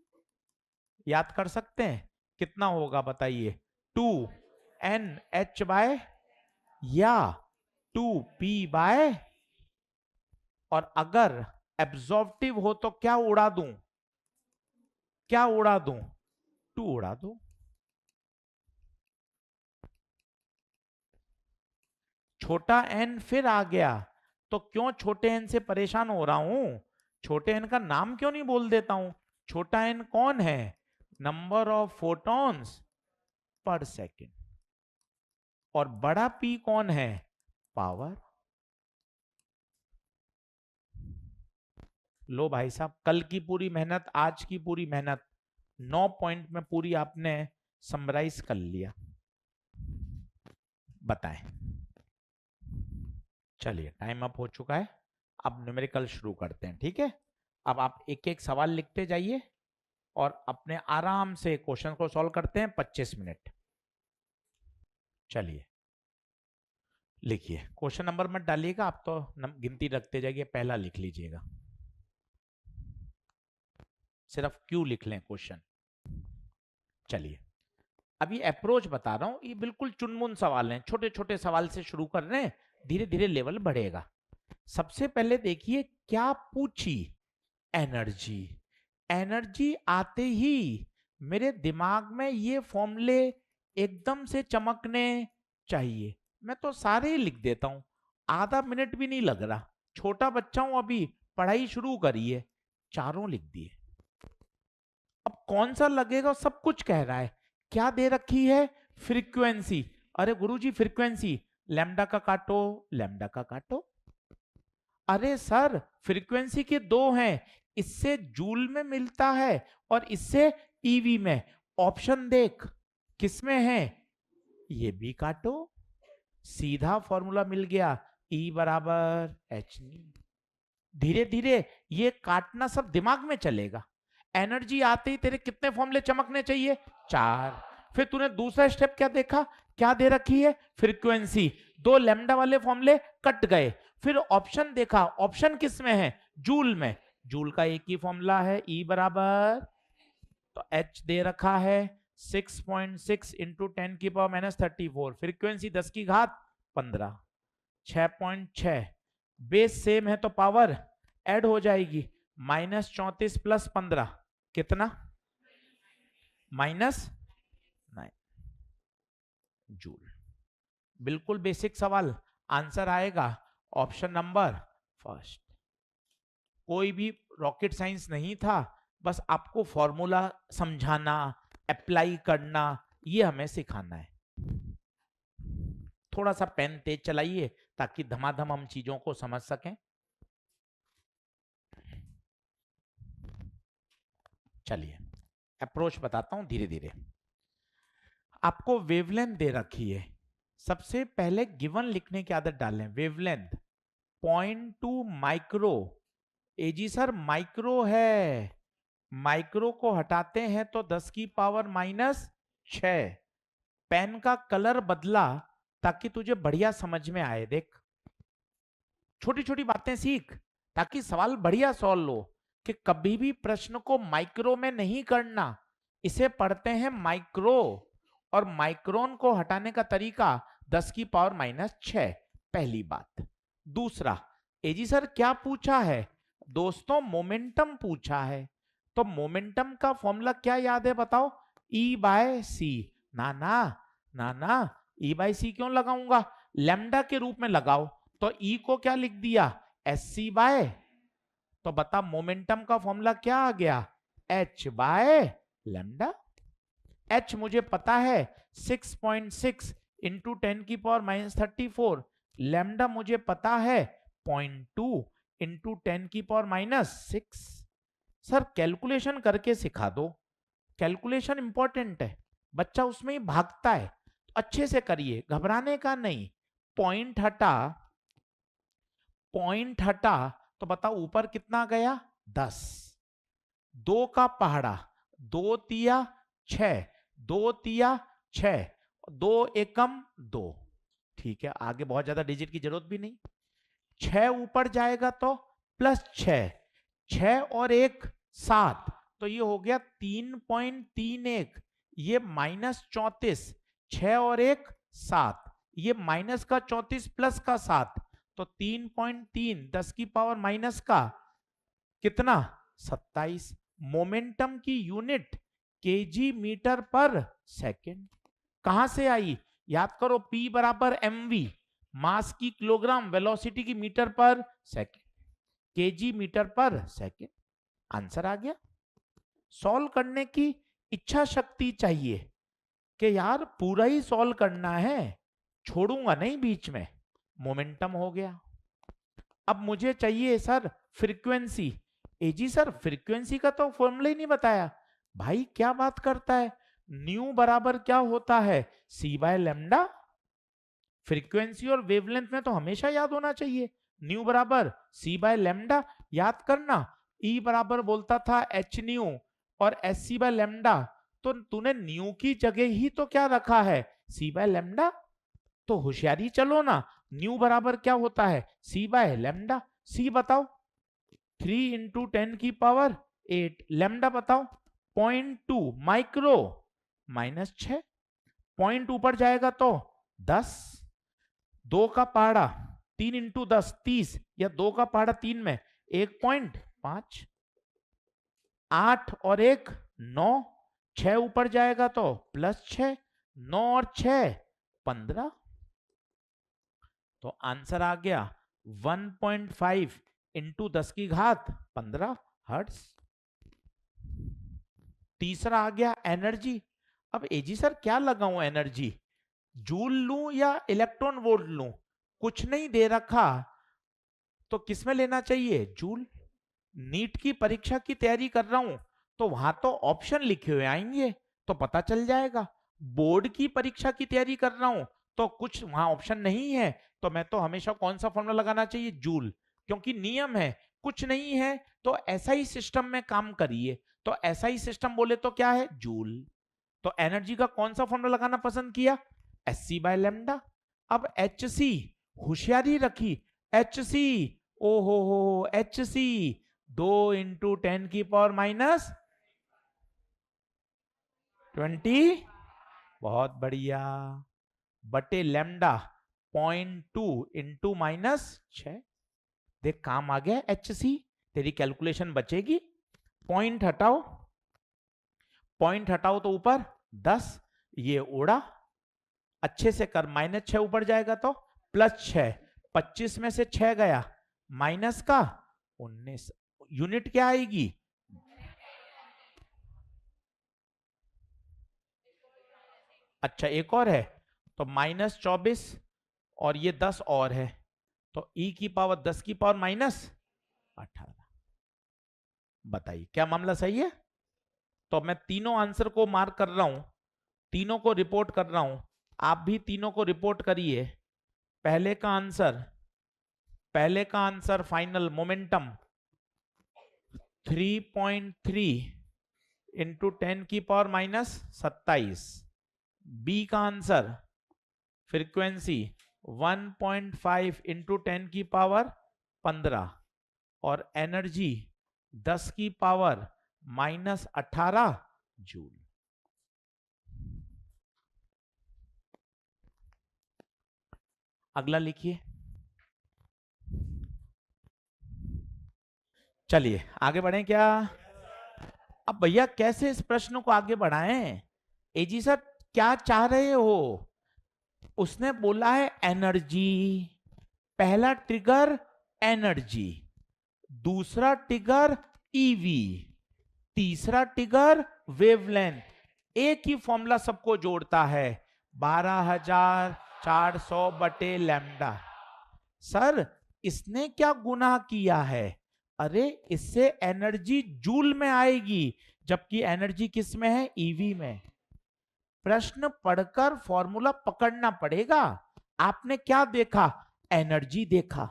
याद कर सकते हैं कितना होगा बताइए, 2NH बाय या 2P बाय, और अगर एब्जॉर्प्टिव हो तो क्या उड़ा दूं, क्या उड़ा दूं, 2 उड़ा दूं। छोटा n फिर आ गया, तो क्यों छोटे n से परेशान हो रहा हूं, छोटे n का नाम क्यों नहीं बोल देता हूं। छोटा n कौन है, number of photons per second, और बड़ा P कौन है, पावर। लो भाई साहब, कल की पूरी मेहनत, आज की पूरी मेहनत 9 पॉइंट में पूरी आपने समराइज कर लिया। बताएं, चलिए टाइम अप हो चुका है, अब न्यूमेरिकल शुरू करते हैं, ठीक है। अब आप एक एक सवाल लिखते जाइए और अपने आराम से क्वेश्चन को सॉल्व करते हैं, 25 मिनट। चलिए लिखिए, क्वेश्चन नंबर मत डालिएगा, आप तो गिनती रखते जाइए, पहला लिख लीजिएगा, सिर्फ क्यों लिख लें क्वेश्चन। चलिए अभी अप्रोच बता रहा हूं, ये बिल्कुल चुनमुन सवाल हैं, छोटे छोटे सवाल से शुरू कर रहे हैं, धीरे धीरे लेवल बढ़ेगा। सबसे पहले देखिए क्या पूछी, एनर्जी। एनर्जी आते ही मेरे दिमाग में ये फॉर्मूले एकदम से चमकने चाहिए, मैं तो सारे ही लिख देता हूं, आधा मिनट भी नहीं लग रहा, छोटा बच्चा हूं, अभी पढ़ाई शुरू करी है, चारों लिख दिए। अब कौन सा लगेगा, सब कुछ कह रहा है, क्या दे रखी है, फ्रीक्वेंसी। अरे गुरुजी फ्रीक्वेंसी, लैम्डा का काटो, लैम्डा का काटो। अरे सर फ्रीक्वेंसी के दो हैं, इससे जूल में मिलता है और इससे ईवी में, ऑप्शन देख किसमें है, ये भी काटो, सीधा फॉर्मूला मिल गया, E बराबर H। धीरे धीरे ये काटना सब दिमाग में चलेगा। एनर्जी आते ही तेरे कितने फॉर्मूले चमकने चाहिए, 4। फिर तूने दूसरा स्टेप क्या देखा, क्या दे रखी है, फ्रीक्वेंसी, 2 लैम्डा वाले फॉर्मूले कट गए। फिर ऑप्शन देखा, ऑप्शन किस में है, जूल में, जूल का एक ही फॉर्मूला है, E बराबर, तो H दे रखा है 6.6 इंटू 10 की पावर माइनस 34, फ्रीक्वेंसी 10 की घात 15, 6.6, बेस सेम है तो पावर ऐड हो जाएगी, -34 प्लस 15 कितना, -9 जूल। बिल्कुल बेसिक सवाल, आंसर आएगा ऑप्शन नंबर फर्स्ट। कोई भी रॉकेट साइंस नहीं था, बस आपको फॉर्मूला समझाना, अप्लाई करना, ये हमें सिखाना है। थोड़ा सा पेन तेज चलाइए ताकि धमाधम हम चीजों को समझ सकें। चलिए अप्रोच बताता हूं धीरे धीरे। आपको वेवलेंथ दे रखी है, सबसे पहले गिवन लिखने की आदत डालें, वेवलेंथ 0.2 माइक्रो। एजी सर माइक्रो है, माइक्रो को हटाते हैं तो 10 की पावर -6। पेन का कलर बदला ताकि तुझे बढ़िया समझ में आए, देख छोटी छोटी बातें सीख ताकि सवाल बढ़िया सॉल्व हो, कि कभी भी प्रश्न को माइक्रो में नहीं करना, इसे पढ़ते हैं माइक्रो, और माइक्रोन को हटाने का तरीका 10 की पावर -6, पहली बात। दूसरा, एजी सर क्या पूछा है, दोस्तों मोमेंटम पूछा है, तो मोमेंटम का फॉर्मूला क्या याद है बताओ, E/c। ना ना ना ना, E/c क्यों लगाऊंगा, लैम्डा के रूप में लगाओ, तो E को क्या लिख दिया, SC बाय, तो बता मोमेंटम का फॉर्मूला क्या आ गया, H बाय लैम्डा। H मुझे पता है 6.6 इंटू 10 की पावर -34, लैम्डा मुझे पता है 0.2 इंटू 10 की पावर -6। सर कैलकुलेशन करके सिखा दो, कैलकुलेशन इंपॉर्टेंट है, बच्चा उसमें ही भागता है, तो अच्छे से करिए, घबराने का नहीं। पॉइंट हटा तो बताओ ऊपर कितना गया, 10, 2 का पहाड़ा, 2 तिया 6, 2 तिया 6, 2 एकम 2, ठीक है, आगे बहुत ज्यादा डिजिट की जरूरत भी नहीं। 6 ऊपर जाएगा तो +6, 6 और 1 7, तो ये हो गया 3.31, ये -34, 6 और 1 7, ये माइनस का 34 प्लस का 7, तो 3.3 10 की पावर माइनस का कितना 27। मोमेंटम की यूनिट केजी मीटर पर सेकेंड कहां से आई, याद करो, P बराबर mv, मास की किलोग्राम, वेलोसिटी की मीटर पर सेकेंड, केजी मीटर पर सेकेंड। आंसर आ गया। सॉल्व करने की इच्छा शक्ति चाहिए कि यार पूरा ही सॉल्व करना है, छोड़ूंगा नहीं बीच में। मोमेंटम हो गया। अब मुझे चाहिए सर फ्रीक्वेंसी। एजी सर फ्रीक्वेंसी का तो फॉर्मूला ही नहीं बताया। भाई क्या बात करता है, न्यू बराबर क्या होता है, सी बाय लेमडा। फ्रीक्वेंसी और वेवलेंथ में तो हमेशा याद होना चाहिए, न्यू बराबर सी बाय लेमडा। याद करना, ई बराबर बोलता था एच न्यू और एस सी बाय लेमडा, तो तूने न्यू की जगह ही तो क्या रखा है, सी बाय लेमडा। तो होशियारी चलो ना, न्यू बराबर क्या होता है, सी बाय लेमडा। सी बताओ 3 इंटू 10 की पावर 8, लेमडा बताओ 0.2 माइक्रो, -6, पॉइंट ऊपर जाएगा तो 10, 2 का पहाड़ा 3 इंटू 10 30, या 2 का पहाड़ा 3 में 1.5, 8 और 1 9, 6 ऊपर जाएगा तो +6, 9 और 6 15, तो आंसर आ गया 1.5 इंटू 10 की घात 15 हर्ट्ज। तीसरा आ गया एनर्जी। अब एजी सर क्या लगाऊं एनर्जी, जूल लूं या इलेक्ट्रॉन वोल्ट लूं, कुछ नहीं दे रखा, तो किसमें लेना चाहिए, जूल। नीट की परीक्षा की तैयारी कर रहा हूं तो वहां तो ऑप्शन लिखे हुए आएंगे तो पता चल जाएगा। बोर्ड की परीक्षा की तैयारी कर रहा हूं तो कुछ वहां ऑप्शन नहीं है, तो मैं तो हमेशा कौन सा फॉर्मूला लगाना चाहिए, जूल, क्योंकि नियम है। कुछ नहीं है तो ऐसा ही सिस्टम में काम करिए, तो ऐसा ही सिस्टम बोले तो क्या है, जूल। तो एनर्जी का कौन सा फॉर्मूला लगाना पसंद किया, एच सी बाय लेमडा। अब एच सी, होशियारी रखी, एच सी, ओ हो एच सी 2 इंटू 10 की पावर -20, बहुत बढ़िया, बटे लेमडा 0.2 इंटू -6। देख काम आ गया एच सी, तेरी कैलकुलेशन बचेगी। पॉइंट हटाओ, पॉइंट हटाओ तो ऊपर 10, ये उड़ा, अच्छे से कर, -6 ऊपर जाएगा तो +6, 25 में से 6 गया, माइनस का 19, यूनिट क्या आएगी, अच्छा एक और है तो -24, और ये 10 और है, तो e की पावर 10 की पावर -18। बताइए क्या मामला सही है। तो मैं तीनों आंसर को मार्क कर रहा हूं, तीनों को रिपोर्ट कर रहा हूं, आप भी तीनों को रिपोर्ट करिए। पहले का आंसर फाइनल मोमेंटम 3.3 इंटू 10 की पावर -27। बी का आंसर फ्रीक्वेंसी 1.5 इंटू 10 की पावर 15, और एनर्जी 10 की पावर -18 जूल। अगला लिखिए। चलिए आगे बढ़ें क्या। अब भैया कैसे इस प्रश्न को आगे बढ़ाएं, एजी सर क्या चाह रहे हो, उसने बोला है एनर्जी, पहला ट्रिगर एनर्जी, दूसरा ट्रिगर ईवी, तीसरा ट्रिगर वेवलेंथ, एक ही फॉर्मूला सबको जोड़ता है 12,400 बटे लैम्डा। सर इसने क्या गुनाह किया है, अरे इससे एनर्जी जूल में आएगी, जबकि एनर्जी किस में है, ईवी में। प्रश्न पढ़कर फॉर्मूला पकड़ना पड़ेगा। आपने क्या देखा, एनर्जी देखा,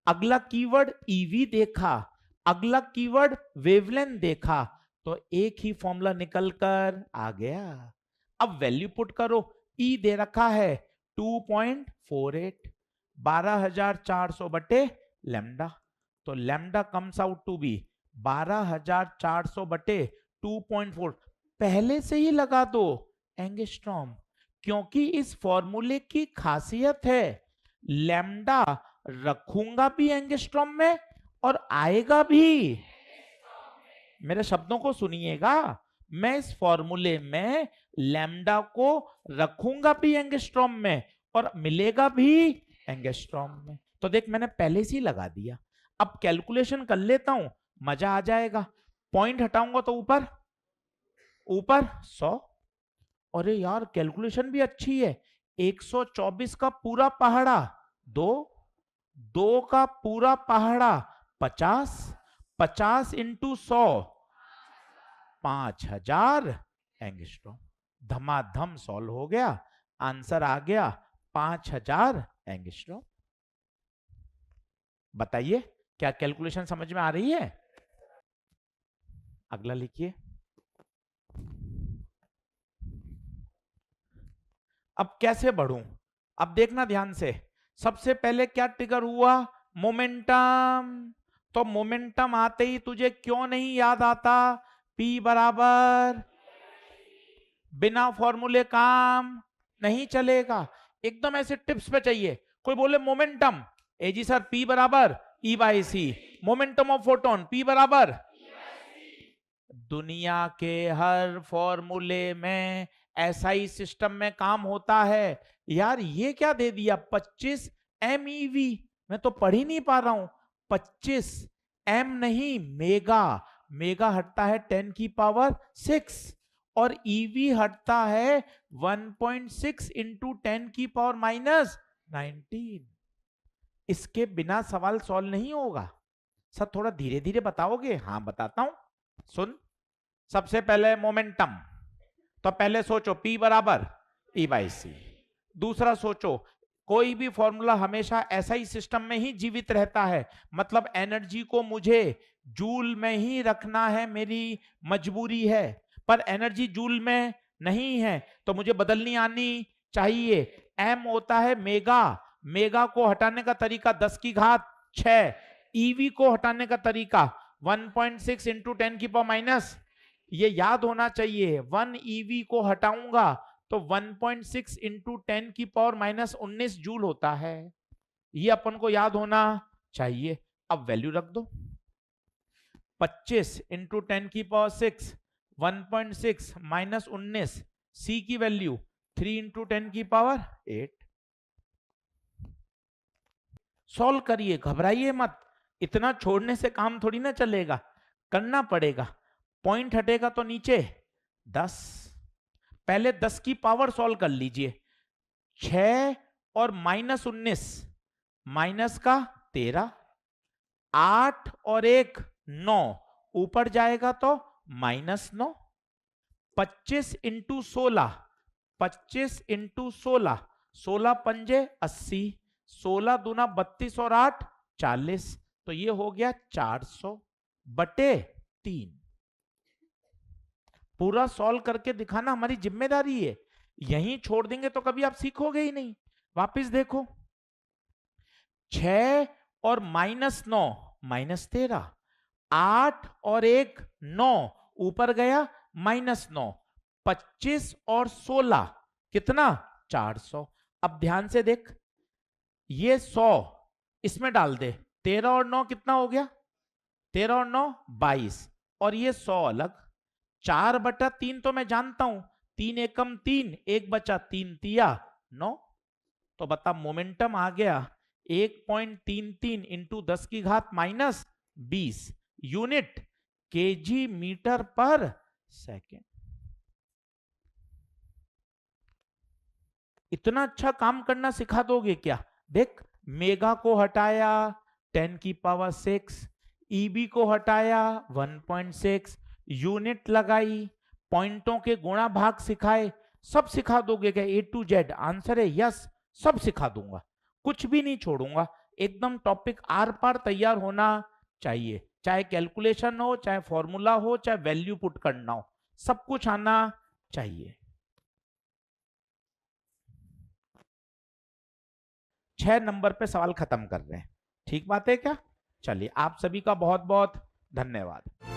अगला कीवर्ड ईवी देखा, अगला कीवर्ड वेवलेंथ देखा, तो एक ही फॉर्मूला निकलकर आ गया। अब वैल्यू पुट करो, ई दे रखा है 2.48, 12,400 बटे लैम्डा, तो lambda comes out to be 12,400 बटे 2.4 पहले से ही लगा दो एंगस्ट्रॉम, क्योंकि इस फॉर्मूले की खासियत है लैम्डा रखूंगा भी एंगस्ट्रॉम में और आएगा भी। मेरे शब्दों को सुनिएगा, मैं इस फॉर्मूले में लैम्डा को रखूंगा भी एंगस्ट्रॉम में और मिलेगा भी एंगस्ट्रॉम में। तो देख मैंने पहले से ही लगा दिया, अब कैलकुलेशन कर लेता हूं, मजा आ जाएगा। पॉइंट हटाऊंगा तो ऊपर ऊपर 100। अरे यार कैलकुलेशन भी अच्छी है। 124 का पूरा पहाड़ा 2, 2 का पूरा पहाड़ा 50, 50 इंटू 100 5000 एंगस्ट्रॉम। धमाधम सॉल्व हो गया, आंसर आ गया 5000 एंगस्ट्रॉम। बताइए क्या कैलकुलेशन समझ में आ रही है? अगला लिखिए। अब कैसे बढ़ूं? अब देखना ध्यान से, सबसे पहले क्या ट्रिगर हुआ? मोमेंटम। तो मोमेंटम आते ही तुझे क्यों नहीं याद आता P बराबर? बिना फॉर्मूले काम नहीं चलेगा, एकदम ऐसे टिप्स पे चाहिए। कोई बोले मोमेंटम, ए जी सर P बराबर E by C, momentum of photon P बराबर। दुनिया के हर फॉर्मूले में ऐसा ही सिस्टम में काम होता है। यार ये क्या दे दिया 25 MeV, मैं तो पढ़ ही नहीं पा रहा हूं। 25 M नहीं मेगा, मेगा हटता है 10 की पावर 6 और EV हटता है 1.6 इंटू 10 की पावर माइनस 19। इसके बिना सवाल सॉल्व नहीं होगा। सर थोड़ा धीरे धीरे बताओगे? हाँ बताता हूं, सुन। सबसे पहले मोमेंटम, तो पहले सोचो P बराबर E बाई सी। दूसरा सोचो कोई भी फॉर्मूला हमेशा ऐसा ही सिस्टम में ही जीवित रहता है, मतलब एनर्जी को मुझे जूल में ही रखना है, मेरी मजबूरी है। पर एनर्जी जूल में नहीं है तो मुझे बदलनी आनी चाहिए। M होता है मेगा, मेगा को हटाने का तरीका 10 की घात 6, EV को हटाने का तरीका 1.6 इंटू 10 की पावर माइनस, ये याद होना चाहिए। 1 EV को हटाऊंगा तो 1.6 इंटू 10 की पावर माइनस 19 जूल होता है, ये अपन को याद होना चाहिए। अब वैल्यू रख दो, 25 इंटू 10 की पावर 6, 1.6 माइनस 19, सी की वैल्यू 3 इंटू 10 की पावर 8। सॉल्व करिए, घबराइए मत, इतना छोड़ने से काम थोड़ी ना चलेगा, करना पड़ेगा। पॉइंट हटेगा तो नीचे 10, पहले 10 की पावर सॉल्व कर लीजिए। 6 और माइनस 19, माइनस का 13, 8 और 1 9, ऊपर जाएगा तो माइनस 9। 25 इंटू 16, 25 इंटू 16, 16 पंजे 80, 16 दूना 32 और 8 40, तो ये हो गया 400 बटे 3। पूरा सॉल्व करके दिखाना हमारी जिम्मेदारी है, यहीं छोड़ देंगे तो कभी आप सीखोगे ही नहीं। वापस देखो, 6 और माइनस 9 माइनस 13, 8 और 1 9, ऊपर गया माइनस 9, 25 और 16 कितना 400। अब ध्यान से देख, ये 100 इसमें डाल दे, 13 और 9 कितना हो गया, 13 और 9 22, और ये 100 अलग। 4 बटा 3 तो मैं जानता हूं, 3 एकम 3, 1 बचा 3 तिया 9, तो बता मोमेंटम आ गया 1.33 इंटू 10 की घात माइनस 20 यूनिट केजी मीटर पर सेकेंड। इतना अच्छा काम करना सिखा दोगे क्या? देख, मेगा को हटाया 10 की पावर 6, ईबी को हटाया 1.6, यूनिट लगाई, पॉइंटों के गुणा भाग सिखाए, सब सिखा दोगे क्या? A to Z आंसर है यस, सब सिखा दूंगा, कुछ भी नहीं छोड़ूंगा। एकदम टॉपिक आर पार तैयार होना चाहिए, चाहे कैलकुलेशन हो, चाहे फॉर्मूला हो, चाहे वैल्यू पुट करना हो, सब कुछ आना चाहिए। 6 नंबर पे सवाल खत्म कर रहे हैं, ठीक बात है क्या? चलिए, आप सभी का बहुत बहुत धन्यवाद।